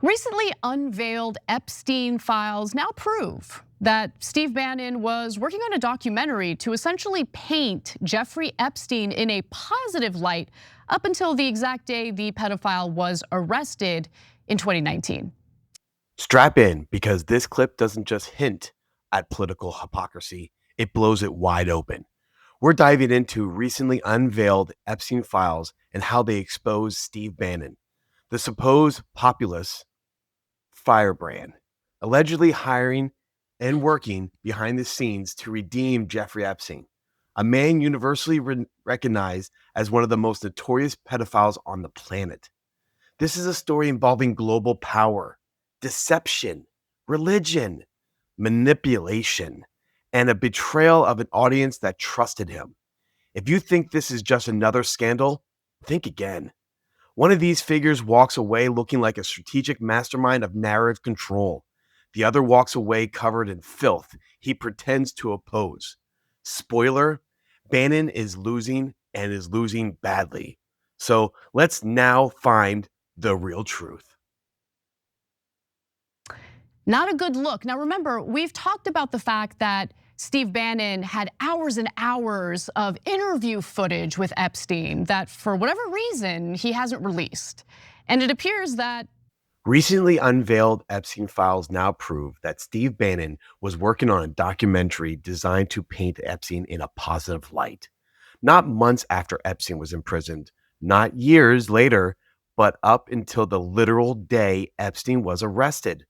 Recently unveiled Epstein Files now prove that Steve Bannon was working on a documentary to essentially paint Jeffrey Epstein in a positive light up until the exact day the pedophile was arrested in 2019. Strap in, because this clip doesn't just hint at political hypocrisy, it blows it wide open. We're diving into recently unveiled Epstein Files and how they expose Steve Bannon, the supposed populist firebrand, allegedly hiring and working behind the scenes to redeem Jeffrey Epstein, a man universally recognized as one of the most notorious pedophiles on the planet. This is a story involving global power, deception, religion, manipulation, and a betrayal of an audience that trusted him. If you think this is just another scandal, think again. One of these figures walks away looking like a strategic mastermind of narrative control. The other walks away covered in filth he pretends to oppose. Spoiler, Bannon is losing and is losing badly. So let's now find the real truth. Not a good look. Now remember, we've talked about the fact that Steve Bannon had hours and hours of interview footage with Epstein that for whatever reason he hasn't released. And it appears that recently unveiled Epstein Files now prove that Steve Bannon was working on a documentary designed to paint Epstein in a positive light. Not months after Epstein was imprisoned, not years later, but up until the literal day Epstein was arrested.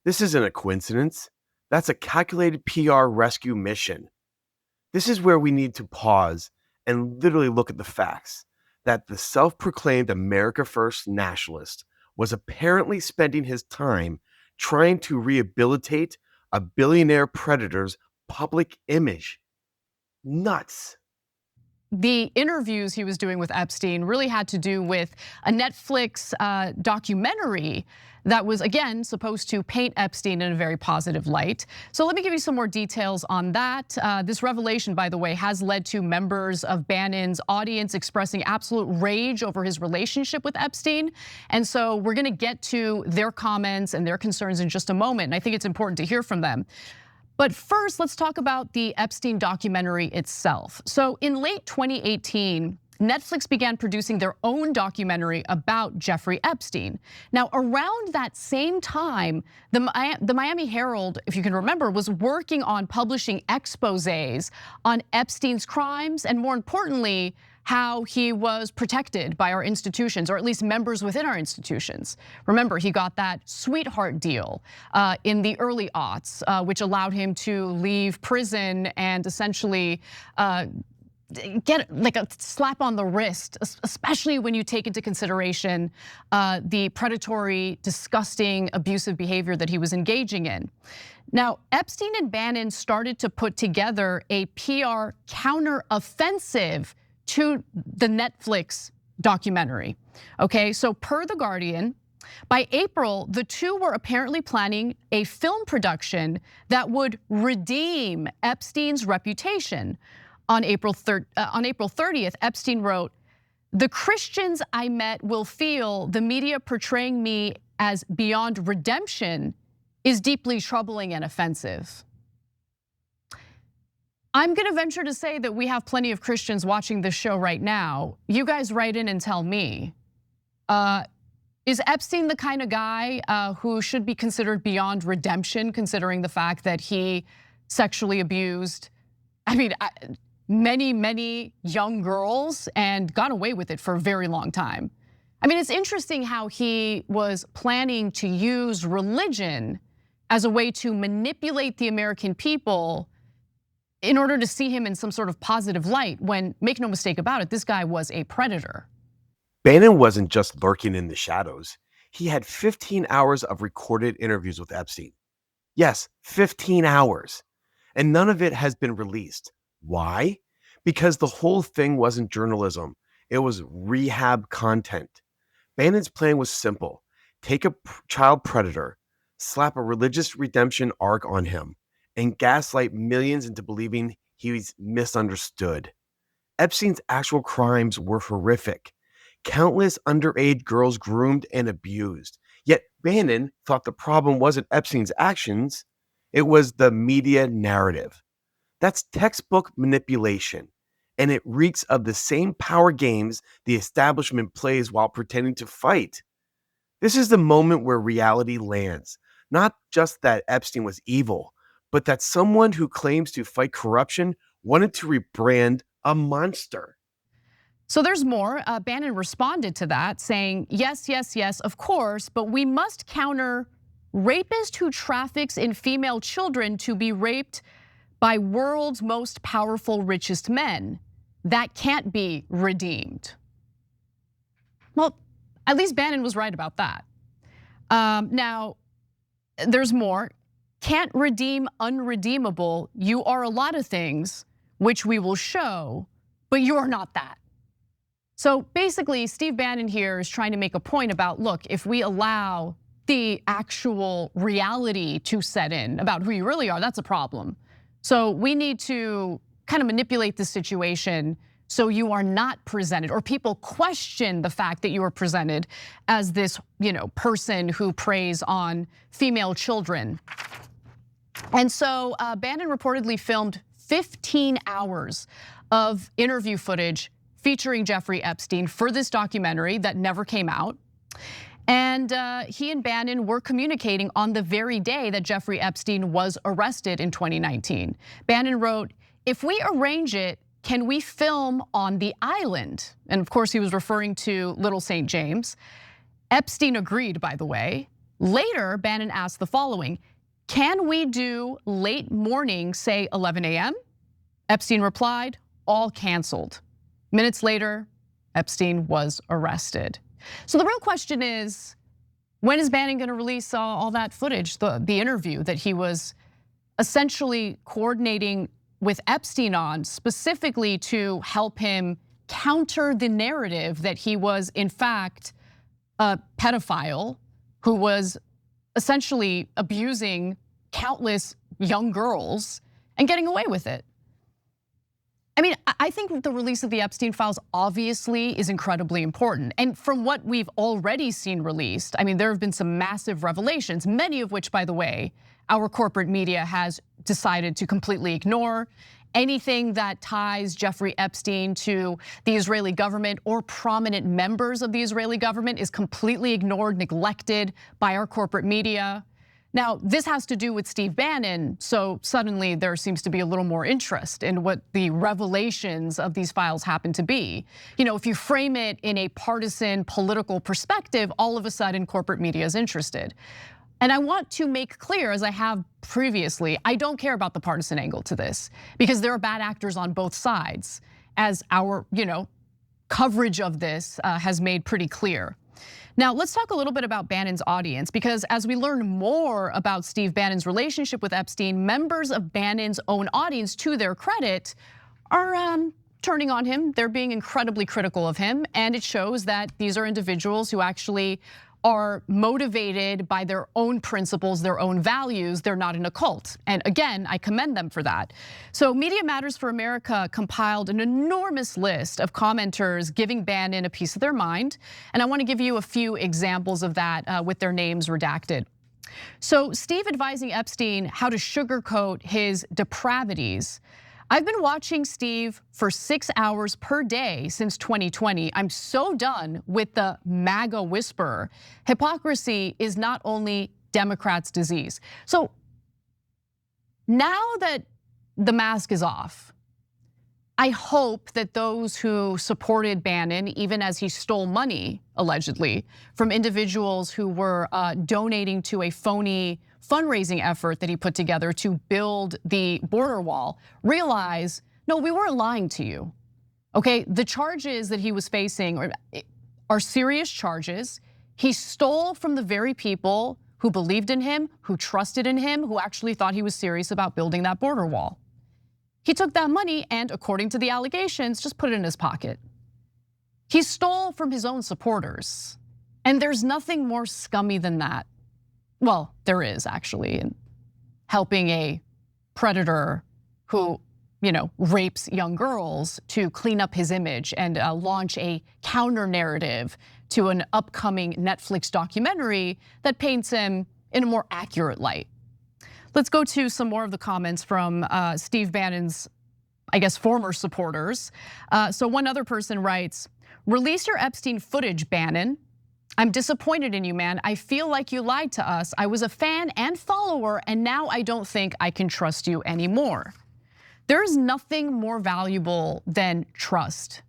This isn't a coincidence. That's a calculated PR rescue mission. This is where we need to pause and literally look at the facts that the self-proclaimed America First nationalist was apparently spending his time trying to rehabilitate a billionaire predator's public image. Nuts. the interviews he was doing with Epstein really had to do with a Netflix documentary that was, again, supposed to paint Epstein in a very positive light. So let me give you some more details on that. This revelation, by the way, has led to members of Bannon's audience expressing absolute rage over his relationship with Epstein. And so we're gonna get to their comments and their concerns in just a moment. And I think it's important to hear from them. But first, let's talk about the Epstein documentary itself. So in late 2018, Netflix began producing their own documentary about Jeffrey Epstein. Now, around that same time, the Miami Herald, if you can remember, was working on publishing exposés on Epstein's crimes and, more importantly, how he was protected by our institutions, or at least members within our institutions. Remember, he got that sweetheart deal in the early aughts, which allowed him to leave prison and essentially get like a slap on the wrist, especially when you take into consideration the predatory, disgusting, abusive behavior that he was engaging in. Now, Epstein and Bannon started to put together a PR counteroffensive to the Netflix documentary. Okay, so per The Guardian, by April, the two were apparently planning a film production that would redeem Epstein's reputation. On April 30th, Epstein wrote, "The Christians I met will feel the media portraying me as beyond redemption is deeply troubling and offensive." I'm gonna venture to say that we have plenty of Christians watching this show right now. You guys write in and tell me, is Epstein the kind of guy who should be considered beyond redemption, considering the fact that he sexually abused, many young girls and got away with it for a very long time? I mean, it's interesting how he was planning to use religion as a way to manipulate the American people in order to see him in some sort of positive light, when, make no mistake about it, this guy was a predator. Bannon wasn't just lurking in the shadows. He had 15 hours of recorded interviews with Epstein. Yes, 15 hours. And none of it has been released. Why? Because the whole thing wasn't journalism. It was rehab content. Bannon's plan was simple. Take a child predator, slap a religious redemption arc on him, and gaslight millions into believing he's misunderstood. Epstein's actual crimes were horrific. Countless underage girls groomed and abused. Yet Bannon thought the problem wasn't Epstein's actions, it was the media narrative. That's textbook manipulation, and it reeks of the same power games the establishment plays while pretending to fight. This is the moment where reality lands. Not just that Epstein was evil, but that someone who claims to fight corruption wanted to rebrand a monster. So there's more. Bannon responded to that saying, yes, yes, yes, of course, but we must counter rapist who traffics in female children to be raped by world's most powerful, richest men. That can't be redeemed. Well, at least Bannon was right about that. Now, there's more. Can't redeem unredeemable. You are a lot of things, which we will show, but you're not that. So basically, Steve Bannon here is trying to make a point about, look, if we allow the actual reality to set in about who you really are, that's a problem. So we need to kind of manipulate the situation so you are not presented, or people question the fact that you are presented as this, person who preys on female children. And so Bannon reportedly filmed 15 hours of interview footage featuring Jeffrey Epstein for this documentary that never came out. And he and Bannon were communicating on the very day that Jeffrey Epstein was arrested in 2019. Bannon wrote, if we arrange it, can we film on the island? And of course, he was referring to Little St. James. Epstein agreed, by the way. Later, Bannon asked the following, can we do late morning, say 11 a.m.? Epstein replied, all canceled. Minutes later, Epstein was arrested. So the real question is, when is Bannon gonna release all that footage, the interview that he was essentially coordinating with Epstein on, specifically to help him counter the narrative that he was in fact a pedophile who was essentially abusing countless young girls and getting away with it? I mean, I think the release of the Epstein Files obviously is incredibly important. And from what we've already seen released, I mean, there have been some massive revelations, many of which, by the way, our corporate media has decided to completely ignore. Anything that ties Jeffrey Epstein to the Israeli government or prominent members of the Israeli government is completely ignored, neglected by our corporate media. Now, this has to do with Steve Bannon, so suddenly there seems to be a little more interest in what the revelations of these files happen to be. If you frame it in a partisan political perspective, all of a sudden corporate media is interested. And I want to make clear, as I have previously, I don't care about the partisan angle to this because there are bad actors on both sides, as our coverage of this has made pretty clear. Now, let's talk a little bit about Bannon's audience, because as we learn more about Steve Bannon's relationship with Epstein, members of Bannon's own audience, to their credit, are turning on him. They're being incredibly critical of him, and it shows that these are individuals who actually are motivated by their own principles, their own values. They're not in a cult. And again, I commend them for that. So Media Matters for America compiled an enormous list of commenters giving Bannon a piece of their mind. And I want to give you a few examples of that with their names redacted. So Steve advising Epstein how to sugarcoat his depravities. I've been watching Steve for 6 hours per day since 2020. I'm so done with the MAGA whisperer. Hypocrisy is not only Democrats' disease. So now that the mask is off, I hope that those who supported Bannon, even as he stole money, allegedly, from individuals who were donating to a phony fundraising effort that he put together to build the border wall, realize, no, we weren't lying to you, okay? The charges that he was facing are serious charges. He stole from the very people who believed in him, who trusted in him, who actually thought he was serious about building that border wall. He took that money and, according to the allegations, just put it in his pocket. He stole from his own supporters. And there's nothing more scummy than that. Well, there is actually, in helping a predator who, rapes young girls to clean up his image and launch a counter narrative to an upcoming Netflix documentary that paints him in a more accurate light. Let's go to some more of the comments from Steve Bannon's, I guess, former supporters. So one other person writes, "Release your Epstein footage, Bannon. I'm disappointed in you, man. I feel like you lied to us. I was a fan and follower, and now I don't think I can trust you anymore." There's nothing more valuable than trust,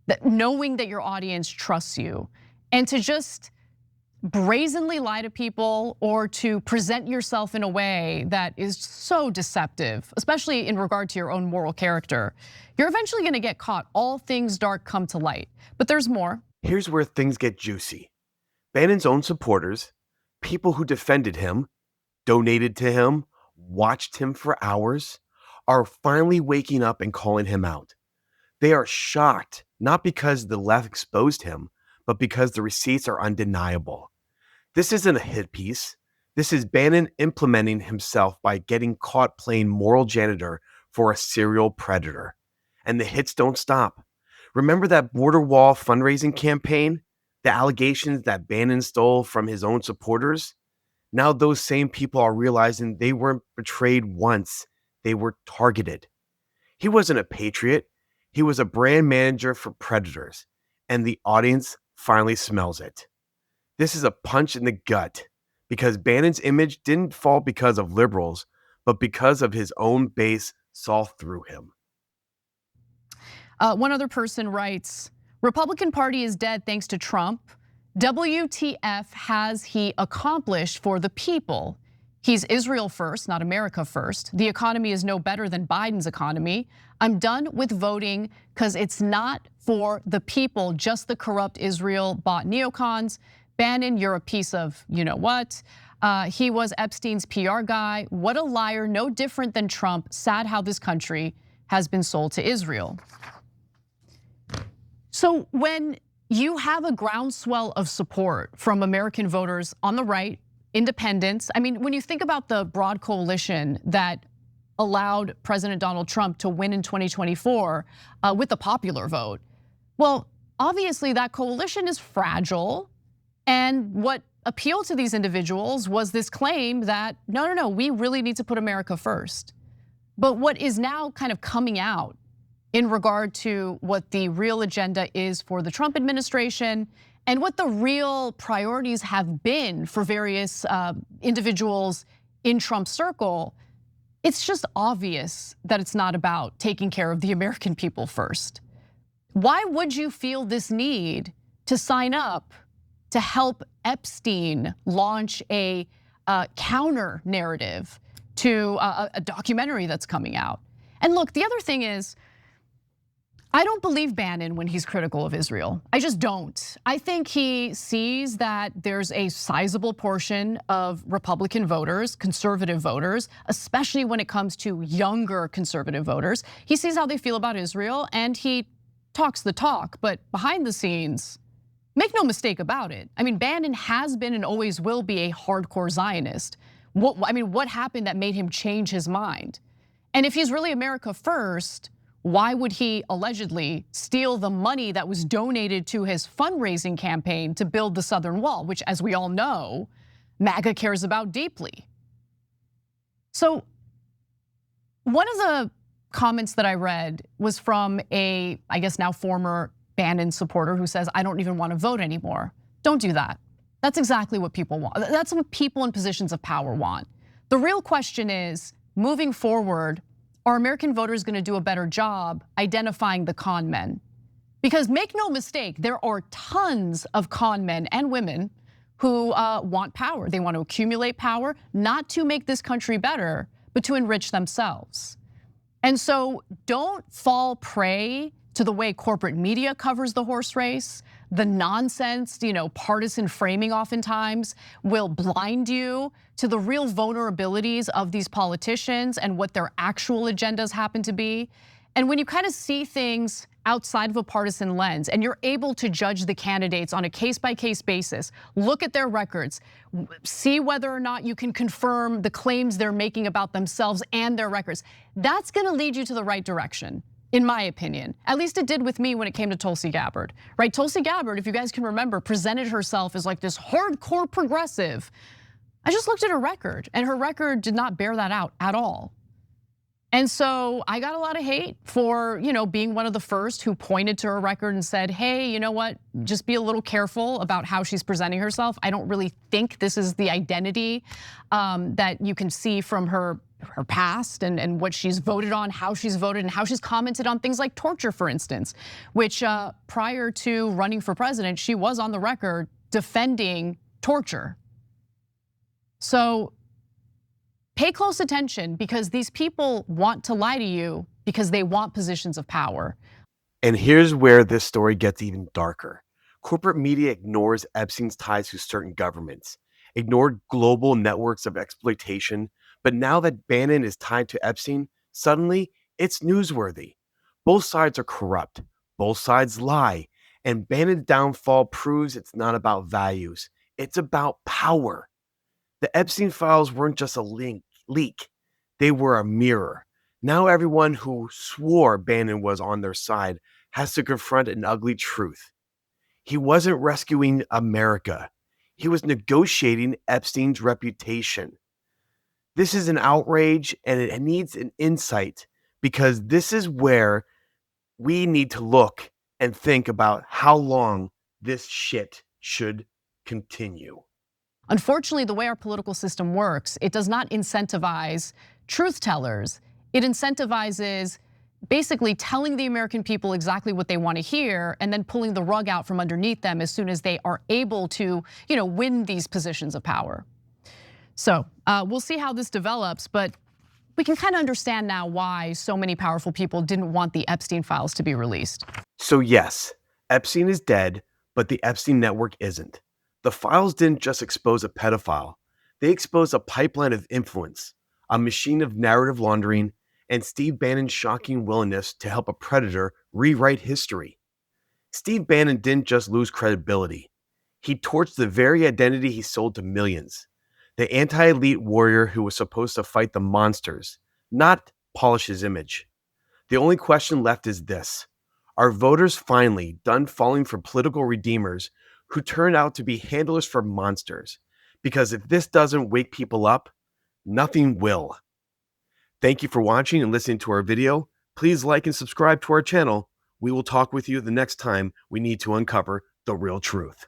that knowing that your audience trusts you, and to just brazenly lie to people or to present yourself in a way that is so deceptive, especially in regard to your own moral character, you're eventually gonna get caught. All things dark come to light, but there's more. Here's where things get juicy. Bannon's own supporters, people who defended him, donated to him, watched him for hours, are finally waking up and calling him out. They are shocked, not because the left exposed him, but because the receipts are undeniable. This isn't a hit piece. This is Bannon implementing himself by getting caught playing moral janitor for a serial predator. And the hits don't stop. Remember that border wall fundraising campaign? The allegations that Bannon stole from his own supporters? Now those same people are realizing they weren't betrayed once, they were targeted. He wasn't a patriot, he was a brand manager for predators, and the audience finally smells it. This is a punch in the gut, because Bannon's image didn't fall because of liberals, but because of his own base saw through him. One other person writes, "Republican Party is dead thanks to Trump. WTF has he accomplished for the people? He's Israel first, not America first. The economy is no better than Biden's economy. I'm done with voting because it's not for the people, just the corrupt Israel bought neocons. Bannon, you're a piece of you know what. He was Epstein's PR guy. What a liar, no different than Trump. Sad how this country has been sold to Israel." So when you have a groundswell of support from American voters on the right, independents, I mean, when you think about the broad coalition that allowed President Donald Trump to win in 2024 with the popular vote, well, obviously that coalition is fragile. And what appealed to these individuals was this claim that, no, we really need to put America first. But what is now kind of coming out in regard to what the real agenda is for the Trump administration and what the real priorities have been for various individuals in Trump's circle, it's just obvious that it's not about taking care of the American people first. Why would you feel this need to sign up to help Epstein launch a counter narrative to a documentary that's coming out? And look, the other thing is, I don't believe Bannon when he's critical of Israel. I just don't. I think he sees that there's a sizable portion of Republican voters, conservative voters, especially when it comes to younger conservative voters. He sees how they feel about Israel and he talks the talk, but behind the scenes, make no mistake about it. I mean, Bannon has been and always will be a hardcore Zionist. What happened that made him change his mind? And if he's really America first, why would he allegedly steal the money that was donated to his fundraising campaign to build the Southern Wall, which, as we all know, MAGA cares about deeply? So one of the comments that I read was from a, I guess now former Bannon supporter who says, I don't even want to vote anymore. Don't do that. That's exactly what people want. That's what people in positions of power want. The real question is, moving forward, are American voters gonna do a better job identifying the con men? Because make no mistake, there are tons of con men and women who want power. They want to accumulate power, not to make this country better, but to enrich themselves. And so don't fall prey to the way corporate media covers the horse race. The nonsense, partisan framing oftentimes will blind you to the real vulnerabilities of these politicians and what their actual agendas happen to be. And when you kind of see things outside of a partisan lens and you're able to judge the candidates on a case-by-case basis, look at their records, see whether or not you can confirm the claims they're making about themselves and their records, that's gonna lead you to the right direction. in my opinion. At least it did with me when it came to Tulsi Gabbard, right? Tulsi Gabbard, if you guys can remember, presented herself as like this hardcore progressive. I just looked at her record, and her record did not bear that out at all. And so I got a lot of hate for, being one of the first who pointed to her record and said, hey, you know what, just be a little careful about how she's presenting herself. I don't really think this is the identity that you can see from her past and what she's voted on, how she's voted, and how she's commented on things like torture, for instance, which prior to running for president, she was on the record defending torture. So pay close attention, because these people want to lie to you because they want positions of power. And here's where this story gets even darker. Corporate media ignores Epstein's ties to certain governments, ignored global networks of exploitation, but now that Bannon is tied to Epstein, suddenly it's newsworthy. Both sides are corrupt, both sides lie, and Bannon's downfall proves it's not about values, it's about power. The Epstein Files weren't just a leak, they were a mirror. Now everyone who swore Bannon was on their side has to confront an ugly truth. He wasn't rescuing America. He was negotiating Epstein's reputation. This is an outrage, and it needs an insight, because this is where we need to look and think about how long this shit should continue. Unfortunately, the way our political system works, it does not incentivize truth tellers. It incentivizes basically telling the American people exactly what they want to hear and then pulling the rug out from underneath them as soon as they are able to, win these positions of power. So we'll see how this develops, but we can kind of understand now why so many powerful people didn't want the Epstein Files to be released. So yes, Epstein is dead, but the Epstein network isn't. The files didn't just expose a pedophile, they exposed a pipeline of influence, a machine of narrative laundering, and Steve Bannon's shocking willingness to help a predator rewrite history. Steve Bannon didn't just lose credibility, he torched the very identity he sold to millions. The anti-elite warrior who was supposed to fight the monsters, not polish his image. The only question left is this: are voters finally done falling for political redeemers who turn out to be handlers for monsters? Because if this doesn't wake people up, nothing will. Thank you for watching and listening to our video. Please like and subscribe to our channel. We will talk with you the next time we need to uncover the real truth.